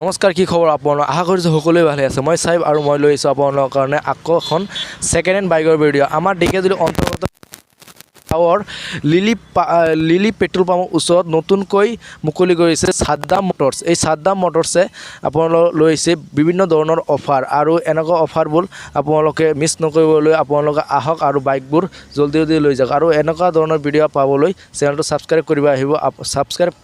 নমস্কাৰ, কি খবৰ আপোনাৰ? আশা কৰিছোঁ সকলোৱে ভালে আছে। মই চাইব আৰু মই লৈ আহিছোঁ আপোনালোকৰ কাৰণে আকৌ এখন ছেকেণ্ড হেণ্ড বাইকৰ ভিডিঅ'। আমাৰ ঢেকীয়াজুলি অন্তৰ্গত টাৱাৰ লিলি পেট্ৰল পাম্পৰ ওচৰত নতুনকৈ মুকলি কৰিছে সাদ্দাম মটৰ্ছ। এই সাদ্দাম মটৰ্ছে আপোনালোকক লৈ আহিছে বিভিন্ন ধৰণৰ অফাৰ, আৰু এনেকুৱা অফাৰবোৰ আপোনালোকে মিছ নকৰিবলৈ আপোনালোকে আহক আৰু বাইকবোৰ জলদি লৈ যাওক। আৰু এনেকুৱা ধৰণৰ ভিডিঅ' পাবলৈ চেনেলটো ছাবস্ক্ৰাইব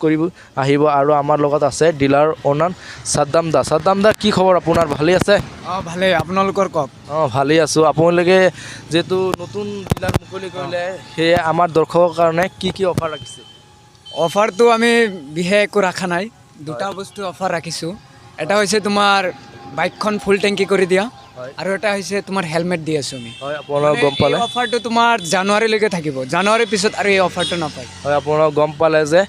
কৰিব আহিব। আৰু আমাৰ লগত আছে ডিলাৰ অনাৰ সাদ্দাম দা। সাদ্দাম দা, কি খবৰ আপোনাৰ? ভালেই আছে? ভালেই, আপোনালোকৰ কওক। ভালেই আছোঁ। আপোনালোকে যিহেতু নতুন ডিলাৰ মুকলি কৰিলে, সেয়ে আমাৰ দৰ্শকৰ কাৰণে কি অফাৰ ৰাখিছে? অফাৰটো আমি বিশেষ একো ৰখা নাই, দুটা বস্তু অফাৰ ৰাখিছোঁ। এটা হৈছে তোমাৰ বাইকখন ফুল টেংকি কৰি দিয়া, আৰু এটা হৈছে তোমাৰ হেলমেট দি আছোঁ আমি। হয়, আপোনালোকে গম পালে। অফাৰটো তোমাৰ জানুৱাৰীলৈকে থাকিব, জানুৱাৰীৰ পিছত আৰু এই অফাৰটো নাপায়। হয়, আপোনালোকে গম পালে যে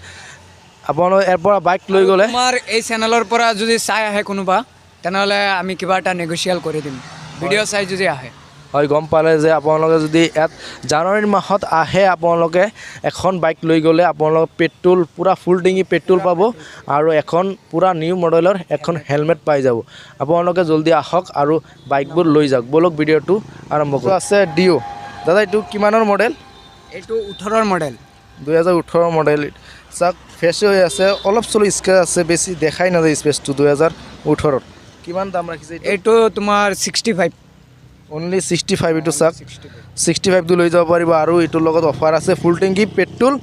আপোনালোকে ইয়াৰ পৰা বাইক লৈ গ'লে তোমাৰ এই চেনেলৰ পৰা যদি চাই আহে কোনোবা, তেনেহ'লে আমি কিবা এটা নেগচিয়েল কৰি দিম, ভিডিঅ' চাই যদি আহে। হয়, গম পালে যে আপোনালোকে যদি ইয়াত জানুৱাৰী মাহত আহে, আপোনালোকে এখন বাইক লৈ গ'লে আপোনালোকে পেট্ৰল পূৰা ফুল টেংকি পেট্ৰল পাব, আৰু এখন পূৰা নিউ মডেলৰ এখন হেলমেট পাই যাব। আপোনালোকে জলদি আহক আৰু বাইকবোৰ লৈ যাওক। ব'লক ভিডিঅ'টো আৰম্ভ কৰোঁ। আছে ডিঅ'। দাদা, এইটো কিমানৰ মডেল? এইটো 18ৰ মডেল। 2018 মডেল। চাওক, ফ্ৰেছ হৈ আছে, অলপ চলপ স্ক্ৰেচ আছে, বেছি দেখাই নাযায় স্পেচটো। 2018। কিমান দাম ৰাখিছে এইটো তোমাৰ 65। অনলি 65। এইটো চাওক, 65টো লৈ যাব পাৰিব। আৰু এইটোৰ লগত অফাৰ আছে ফুল টেংকি পেট্ৰল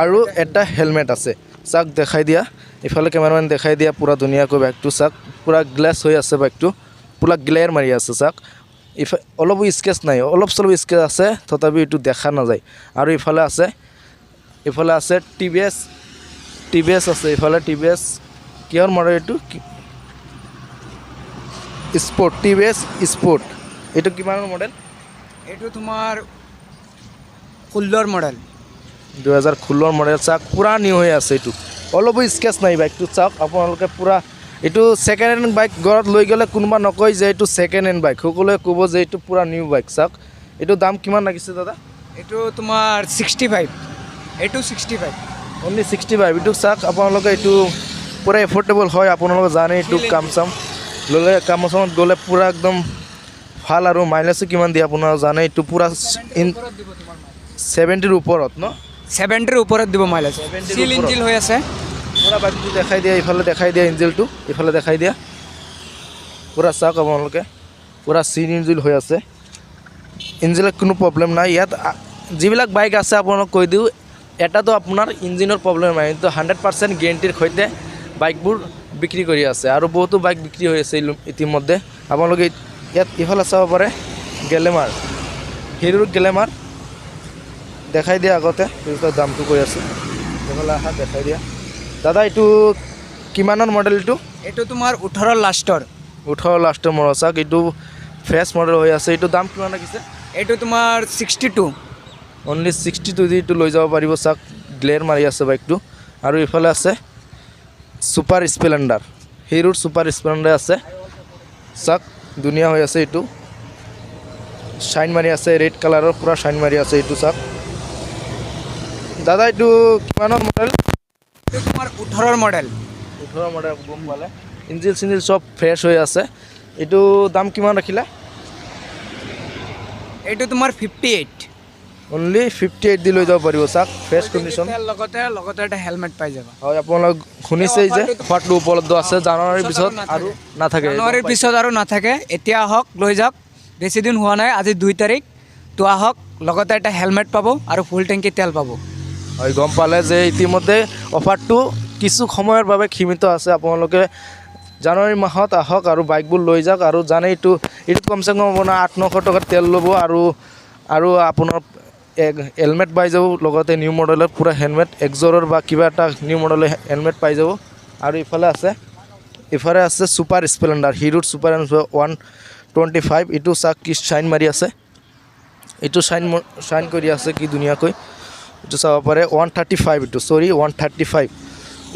আৰু এটা হেলমেট আছে। চাওক, দেখাই দিয়া, ইফালে কেমেৰামেন দেখাই দিয়া পূৰা ধুনীয়াকৈ বাইকটো। চাওক, পূৰা গ্লাছ হৈ আছে বাইকটো, পূৰা গ্লেয়াৰ মাৰি আছে। চাওক, অলপো স্কেচ নাই, অলপ চলপ স্কেচ আছে, তথাপি এইটো দেখা নাযায়। আৰু ইফালে আছে টিভিএছ আছে। ইফালে টিভিএছ কিহৰ মডেল? এইটো স্পৰ্ট, টিভিএছ স্পৰ্ট। এইটো কিমানৰ মডেল? এইটো তোমাৰ 16ৰ মডেল। 2016 মডেল। চাওক, পূৰা নিউ হৈ আছে, এইটো অলপো স্কেচ নাই বাইকটো। চাওক, আপোনালোকে পূৰা এইটো ছেকেণ্ড হেণ্ড বাইক ঘৰত লৈ গ'লে কোনোবা নকয় যে এইটো ছেকেণ্ড হেণ্ড বাইক, সকলোৱে ক'ব যে এইটো পূৰা নিউ বাইক। চাওক, এইটো দাম কিমান লাগিছে দাদা? এইটো তোমাৰ 65। এইটো 65। অনলি 65। এইটো চাওক, আপোনালোকে এইটো পূৰা এফৰ্ডেবল হয়। আপোনালোকে জানে এইটো কাম ল'লে, কামত গ'লে পূৰা একদম ভাল। আৰু মাইলেজো কিমান দিয়ে আপোনালোকে জানে। এইটো পূৰা 70ৰ ওপৰত ন? 70ৰ ওপৰত দিব মাইলেজ। চিল ইঞ্জিন হৈ আছে। পূৰা বাইকটো দেখাই দিয়া, ইফালে দেখাই দিয়া ইঞ্জিনটো, ইফালে দেখাই দিয়া। পূৰা চাওক, আপোনালোকে পূৰা চিল ইঞ্জিন হৈ আছে। ইঞ্জিনত কোনো প্ৰব্লেম নাই। ইয়াত যিবিলাক বাইক আছে আপোনালোক কৈ দিওঁ, এটাতো আপোনাৰ ইঞ্জিনৰ প্ৰব্লেম নাই, কিন্তু 100% গেৰেণ্টিৰ সৈতে বাইকবোৰ বিক্ৰী কৰি আছে, আৰু বহুতো বাইক বিক্ৰী হৈ আছে ইতিমধ্যে। আপোনালোকে ইয়াত ইফালে চাব পাৰে গ্লেমাৰ, হিৰোৰ গ্লেমাৰ দেখাই দিয়া আগতে, দামটো কৈ আছোঁ। এইফালে আহা, দেখাই দিয়া। দাদা, এইটো কিমানৰ মডেল? এইটো তোমাৰ 18ৰ লাষ্টৰ। 18 লাষ্টৰ মডেল। চাওক, এইটো ফ্ৰেছ মডেল হৈ আছে। এইটো দাম কিমান ৰাখিছে? এইটো তোমাৰ 62। অনলি 62 দি এইটো লৈ যাব পাৰিব। চাওক, গ্লেয়াৰ মাৰি আছে বাইকটো। আৰু ইফালে আছে ছুপাৰ স্প্লেণ্ডাৰ, হিৰোৰ ছুপাৰ স্প্লেণ্ডাৰ আছে। চাওক, ধুনীয়া হৈ আছে, এইটো শ্বাইন মাৰি আছে, ৰেড কালাৰৰ পূৰা শ্বাইন মাৰি আছে। এইটো চাওক দাদা, এইটো কিমানৰ মডেল? এইটো তোমাৰ 18ৰ মডেল। 18 মডেল। গম পালে, ইঞ্জিন চিঞ্জিন চব ফ্ৰেছ হৈ আছে। এইটো দাম কিমান ৰাখিলা? এইটো তোমাৰ 58। অনলি 58 দি লৈ যাব পাৰিব। চাওক, ফ্ৰেছ কণ্ডিশ্যন, লগতে এটা হেলমেট পাই যাবা। হয়, আপোনালোক শুনিছেই যে অফাৰটো উপলব্ধ আছে জানুৱাৰীৰ পিছত আৰু নাথাকে। জানুৱাৰীৰ পিছত আৰু নাথাকে। এতিয়া আহক, লৈ যাওক। বেছি দিন হোৱা নাই, আজি 2 তাৰিখ। তো আহক, লগতে এটা হেলমেট পাব আৰু ফুল টেংকি তেল পাব। হয়, গম পালে যে ইতিমধ্যে অফাৰটো কিছু সময়ৰ বাবে সীমিত আছে। আপোনালোকে জানুৱাৰী মাহত আহক আৰু বাইকবোৰ লৈ যাওক। আৰু জানে এইটো কমচে কম আপোনাৰ 800-900 টকাৰ তেল ল'ব, আৰু আপোনাৰ হেলমেট পাই যাব, লগতে নিউ মডেলৰ পূৰা হেলমেট, এক্সৰৰ বা কিবা এটা নিউ মডেলৰ হেলমেট পাই যাব। আৰু ইফালে আছে ছুপাৰ স্প্লেণ্ডাৰ, হিৰোৰ ছুপাৰ 125। এইটো চাওক, কি শ্বাইন মাৰি আছে, এইটো শ্বাইন কৰি আছে কি ধুনীয়াকৈ। এইটো চাব পাৰে 135। এইটো 135।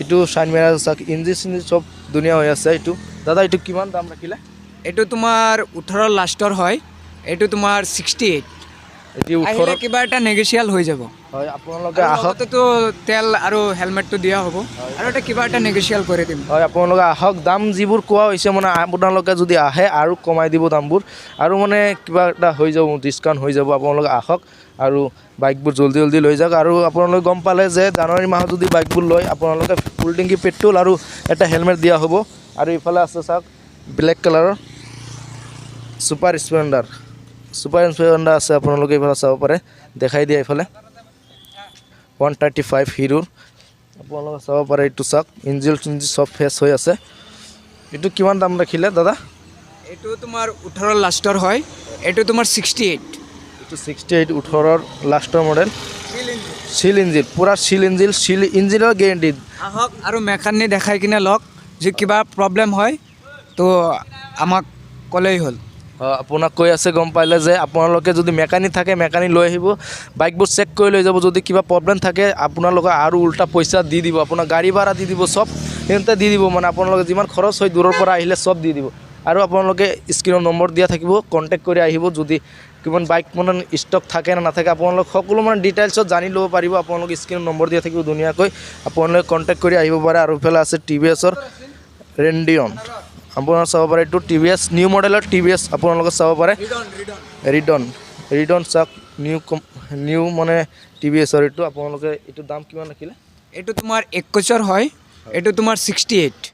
এইটো শ্বাইন মাৰি আছে। চাওক, ইঞ্জিন চিঞ্জিন চব ধুনীয়া হৈ আছে। এইটো দাদা, এইটো কিমান দাম ৰাখিলে? এইটো তোমাৰ 18ৰ লাষ্টৰ হয়। এইটো তোমাৰ 68। এটি আহিলে ওঠৰত কিবা এটা নেগেচিয়েল হৈ যাব হয় আপোনালোকে আহক লগতেতো তেল আৰু হেলমেটটো দিয়া হ'ব আৰু এটা কিবা এটা নেগেচিয়েল কৰি দিম হয় আপোনালোকে আহক দাম যিবোৰ কোৱা হৈছে মানে আপোনালোকে যদি আহে আৰু কমাই দিব দামবোৰ আৰু মানে কিবা এটা হৈ যাব ডিছকাউণ্ট হৈ যাব আপোনালোকে আহক আৰু বাইকবোৰ জল্দি জল্দি লৈ যাওক আৰু আপোনালোকে গম পালে যে জানুৱাৰী মাহত যদি বাইকবোৰ লয় আপোনালোকে ফুল টেংকি পেট্ৰল আৰু এটা হেলমেট দিয়া হ'ব আৰু ইফালে আছে চাওক ব্লেক কালাৰৰ ছুপাৰ স্প্লেণ্ডাৰ আছে আপোনালোকে এইফালে চাব পাৰে দেখাই দিয়ে এইফালে 135 হিৰোৰ আপোনালোকে চাব পাৰে এইটো চাওক ইঞ্জিন চব ফ্ৰেছ হৈ আছে এইটো কিমান দাম ৰাখিলে দাদা এইটো তোমাৰ 18 লাষ্টৰ হয় এইটো তোমাৰ 68 এইটো 68 18ৰ লাষ্টৰ মডেল চিল ইঞ্জিন পূৰা চিল ইঞ্জিনৰ গেৰেণ্টি আহক আৰু মেকানিক দেখাই কিনে লওক যে কিবা প্ৰব্লেম হয় তো আমাক ক'লেই হ'ল আপোনাক কৈ আছে গম পাইলে যে আপোনালোকে যদি মেকানিক থাকে মেকানিক লৈ আহিব বাইকবোৰ চেক কৰি লৈ যাব যদি কিবা প্ৰব্লেম থাকে আপোনালোকে আৰু উল্টা পইচা দি দিব আপোনাৰ গাড়ী ভাড়া দি দিব চব সিহঁতে দি দিব মানে আপোনালোকে যিমান খৰচ হয় দূৰৰ পৰা আহিলে চব দি দিব আৰু আপোনালোকে স্ক্ৰীনৰ নম্বৰ দিয়া থাকিব কণ্টেক্ট কৰি আহিব যদি কিমান বাইক মানে ষ্টক থাকে নে নাথাকে আপোনালোক সকলো মানে ডিটেইলছত জানি ল'ব পাৰিব আপোনালোকে স্ক্ৰীনৰ নম্বৰ দিয়া থাকিব ধুনীয়াকৈ আপোনালোকে কণ্টেক্ট কৰি আহিব পাৰে আৰু ইফালে আছে TVSৰ ৰেণ্ডিয়ন আপোনাৰ চাব পাৰে এইটো TVS নিউ মডেলৰ TVS আপোনালোকে চাব পাৰে ৰিডন চাওক নিউ মানে TVSৰ এইটো আপোনালোকে এইটো দাম কিমান ৰাখিলে এইটো তোমাৰ 21ৰ হয় এইটো তোমাৰ 68